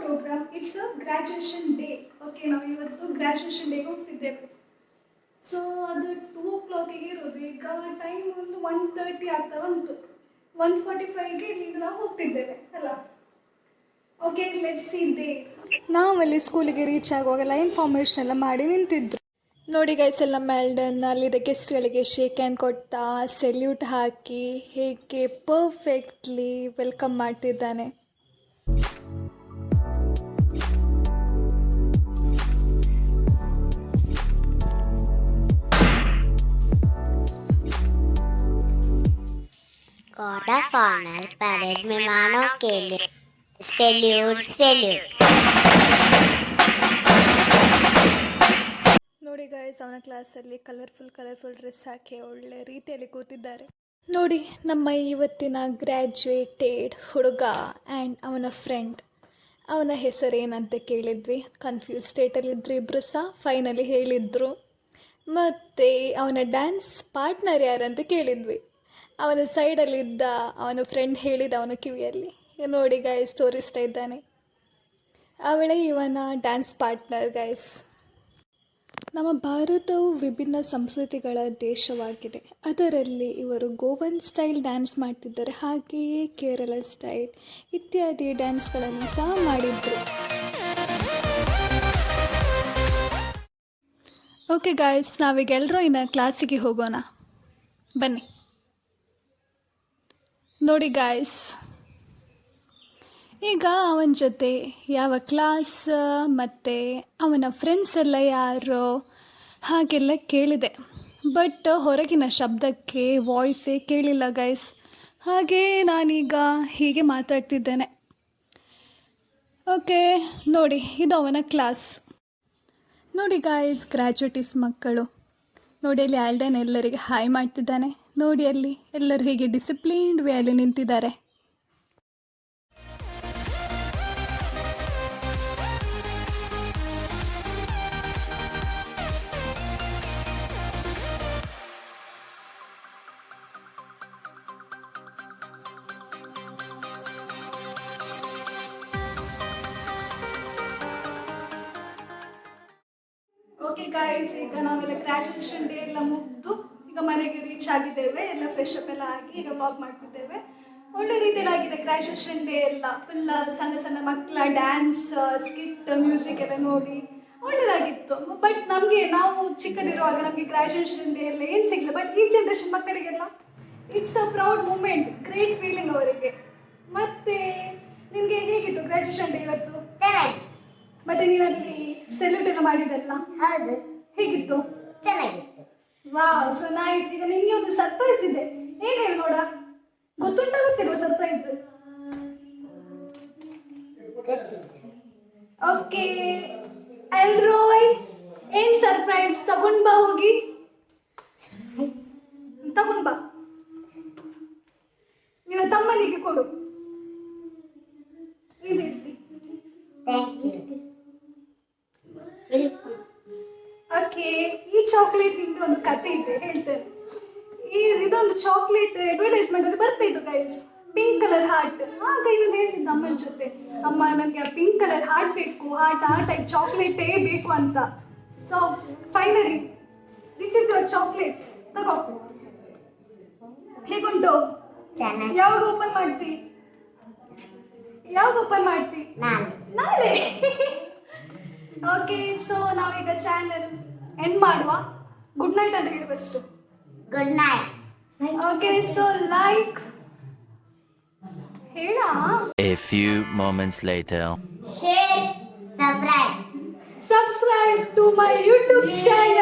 Program. It's a graduation day. Okay, ನಾವು ಇವತ್ತು graduation ಡೇಗೆ ಹೋಗ್ತಿದ್ದೇವೆ. ಸೊ ಅದು 2 o'clock ಇರೋದು. ಈಗ ಟೈಮ್ ಒಂದು 1:30 ಆಗ್ತಾ ಬಂತು. 1:45ಗೆ ಇಲ್ಲಿಂದ ನಾವು ಹೋಗ್ತಿದ್ದೇವೆ ಅಲ್ಲ. Okay, let's see day. ನಾವಲ್ಲಿ ಸ್ಕೂಲಿಗೆ ರೀಚ್ ಆಗುವಾಗೆಲ್ಲ ಇನ್ಫಾರ್ಮೇಷನ್ ಎಲ್ಲ ಮಾಡಿ ನಿಂತಿದ್ರು. ನೋಡಿ ಗೈಸ್, ಎಲ್ಲ ಮೆಲ್ಡನ್ ಅಲ್ಲಿದ್ದ ಗೆಸ್ಟ್ಗಳಿಗೆ ಶೇಕ್ ಹ್ಯಾಂಡ್ ಕೊಡ್ತಾ ಸೆಲ್ಯೂಟ್ ಹಾಕಿ ಹೇಗೆ ಪರ್ಫೆಕ್ಟ್ಲಿ ವೆಲ್ಕಮ್ ಮಾಡ್ತಿದ್ದಾನೆ. Court of Honor, parade मेहमानों के लिए सैल्यूट सैल्यूट. ನೋಡಿ ಗೈಸ್, ಅವನ ಕ್ಲಾಸಲ್ಲಿ ಕಲರ್ಫುಲ್ ಡ್ರೆಸ್ ಹಾಕಿ ಒಳ್ಳೆ ರೀತಿಯಲ್ಲಿ ಕೂತಿದ್ದಾರೆ. ನೋಡಿ, ನಮ್ಮ ಇವತ್ತಿನ ಗ್ರ್ಯಾಜುಯೇಟೆಡ್ ಹುಡುಗ ಆ್ಯಂಡ್ ಅವನ ಫ್ರೆಂಡ್. ಅವನ ಹೆಸರೇನಂತ ಕೇಳಿದ್ವಿ. ಕನ್ಫ್ಯೂಸ್ ಸ್ಟೇಟಲ್ಲಿದ್ದರು ಇಬ್ಬರು ಸಹ. ಫೈನಲಿ ಹೇಳಿದರು. ಮತ್ತು ಅವನ ಡ್ಯಾನ್ಸ್ ಪಾರ್ಟ್ನರ್ ಯಾರಂತ ಕೇಳಿದ್ವಿ. ಅವನ ಸೈಡಲ್ಲಿದ್ದ ಅವನ ಫ್ರೆಂಡ್ ಹೇಳಿದ ಅವನ ಕಿವಿಯಲ್ಲಿ. ನೋಡಿ ಗೈಸ್, ತೋರಿಸ್ತಾ ಇದ್ದಾನೆ. ಅವಳೇ ಇವನ ಡ್ಯಾನ್ಸ್ ಪಾರ್ಟ್ನರ್ ಗೈಸ್. ನಮ್ಮ ಭಾರತವು ವಿಭಿನ್ನ ಸಂಸ್ಕೃತಿಗಳ ದೇಶವಾಗಿದೆ. ಅದರಲ್ಲಿ ಇವರು ಗೋವನ್ ಸ್ಟೈಲ್ ಡ್ಯಾನ್ಸ್ ಮಾಡ್ತಿದ್ದಾರೆ, ಹಾಗೆಯೇ ಕೇರಳ ಸ್ಟೈಲ್ ಇತ್ಯಾದಿ ಡ್ಯಾನ್ಸ್ಗಳನ್ನು ಸಹ ಮಾಡಿದ್ರು. ಓಕೆ ಗಾಯ್ಸ್, ನಾವೀಗ ಎಲ್ಲರೂ ಇನ್ನು ಕ್ಲಾಸಿಗೆ ಹೋಗೋಣ ಬನ್ನಿ. ನೋಡಿ ಗಾಯ್ಸ್, ಈಗ ಅವನ ಜೊತೆ ಯಾವ ಕ್ಲಾಸ್ ಮತ್ತು ಅವನ ಫ್ರೆಂಡ್ಸ್ ಎಲ್ಲ ಯಾರು ಹಾಗೆಲ್ಲ ಕೇಳಿದೆ. ಬಟ್ ಹೊರಗಿನ ಶಬ್ದಕ್ಕೆ ವಾಯ್ಸೇ ಕೇಳಿಲ್ಲ ಗೈಸ್. ಹಾಗೇ ನಾನೀಗ ಹೀಗೆ ಮಾತಾಡ್ತಿದ್ದೇನೆ. ಓಕೆ, ನೋಡಿ, ಇದು ಅವನ ಕ್ಲಾಸ್. ನೋಡಿ ಗಾಯ್ಸ್, ಗ್ರ್ಯಾಜುಯೇಟೀಸ್ ಮಕ್ಕಳು. ನೋಡಿ, ಅಲ್ಲಿ ಆಲ್ಡನ್ ಎಲ್ಲರಿಗೆ ಹಾಯ್ ಮಾಡ್ತಿದ್ದಾನೆ. ನೋಡಿ, ಅಲ್ಲಿ ಎಲ್ಲರೂ ಹೀಗೆ ಡಿಸಿಪ್ಲಿನ್ಡ್ ವೇ ಅಲ್ಲಿ ನಿಂತಿದ್ದಾರೆ. ಓಕೆ ಗಾಯ್ಸ್, ಈಗ ನಾವೆಲ್ಲ ಗ್ರ್ಯಾಜುಯೇಷನ್ ಡೇ ಎಲ್ಲ ಮುಗಿದು ಈಗ ಮನೆಗೆ ರೀಚ್ ಆಗಿದ್ದೇವೆ. ಎಲ್ಲ ಫ್ರೆಶ್ ಅಪ್ ಎಲ್ಲ ಆಗಿ ಈಗ ಬ್ಲಾಗ್ ಮಾಡ್ತಿದ್ದೇವೆ. ಒಳ್ಳೆ ರೀತಿಯಲ್ಲಿ ಆಗಿದೆ ಗ್ರ್ಯಾಜುಯೇಷನ್ ಡೇ ಎಲ್ಲ. ಫುಲ್ ಸಣ್ಣ ಮಕ್ಕಳ ಡ್ಯಾನ್ಸ್, ಸ್ಕಿಟ್, ಮ್ಯೂಸಿಕ್ ಎಲ್ಲ ನೋಡಿ ಒಳ್ಳೆದಾಗಿತ್ತು. ಬಟ್ ನಾವು ಚಿಕ್ಕದಿರುವಾಗ ನಮಗೆ ಗ್ರ್ಯಾಜುಯೇಷನ್ ಡೇ ಎಲ್ಲ ಏನು ಸಿಗಲಿಲ್ಲ. ಬಟ್ ಈ ಜನರೇಷನ್ ಮಕ್ಕಳಿಗೆಲ್ಲ it's a proud moment, great feeling ಅವರಿಗೆ. ಮತ್ತೆ ನಿಮಗೆ ಹೇಗಿತ್ತು ಗ್ರ್ಯಾಜುಯೇಷನ್ ಡೇ ಇವತ್ತು? ಮತ್ತೆ ನೀನಲ್ಲಿ ಸೆಲ್ಯೂಟ್ ಎಲ್ಲ ಮಾಡಿದಲ್ಲ? ಹೌದು. ಹೇಗಿತ್ತು? ಚೆನ್ನಾಗಿತ್ತು. Wow, so nice. ಈಗ ನಿಮಗೆ ಒಂದು ಸರ್ಪ್ರೈಸ್ ಇದೆ. ಏನ್ ಹೇಳಿ ನೋಡ, ಗೊತ್ತಿಲ್ವಾ ಸರ್ಪ್ರೈಸ್? ಓಕೆ ಎಲ್ರೋಯ್, ಏನ್ ಸರ್ಪ್ರೈಸ್? ತಗೊಂಡ್ ಬಾ, ಹೋಗಿ ತಗೊಂಡ್ ಬಾ. ನಿನ್ನ ತಮ್ಮನಿಗೆ ಕೊಡು. ಏನ್ ಹೇಳ್ತಿ? ಓಕೆ, ಈ ಚಾಕ್ಲೇಟ್ ಇಂದ ಒಂದು ಕತೆ ಇದೆ, ಹೇಳ್ತೇನೆ. ಇದೊಂದು ಚಾಕ್ಲೇಟ್ ಅಡ್ವರ್ಟೈಸ್ಮೆಂಟ್ ಅಲ್ಲಿ ಬರ್ತಾ ಇತ್ತು ಗೈಸ್, ಪಿಂಕ್ ಕಲರ್ ಹಾರ್ಟ್. ಆಗ ಇವನು ಹೇಳ್ತಿದ್ದ ಅಮ್ಮನ ಜೊತೆ, ಅಮ್ಮ ನನಗೆ ಆ ಪಿಂಕ್ ಕಲರ್ ಹಾರ್ಟ್ ಬೇಕು, ಹಾರ್ಟ್ ಆ ಟೈಪ್ ಚಾಕ್ಲೇಟೇ ಬೇಕು ಅಂತ. So finally this is your chocolate, ತಗೋ. ಹೇಗುಂಟು? ಯಾವಾಗ ಓಪನ್ ಮಾಡ್ತಿ? ನಾಳೆ. ಓಕೆ, ಸೊ ನಾವೀಗ ಚಾನೆಲ್ ಎಂಡ್ ಮಾಡುವ. ಗುಡ್ ನೈಟ್ ಅಂತ ಹೇಳಿ first. Good night. Okay, so like ಹೇಳ. A few moments later. Share, subscribe to my YouTube channel.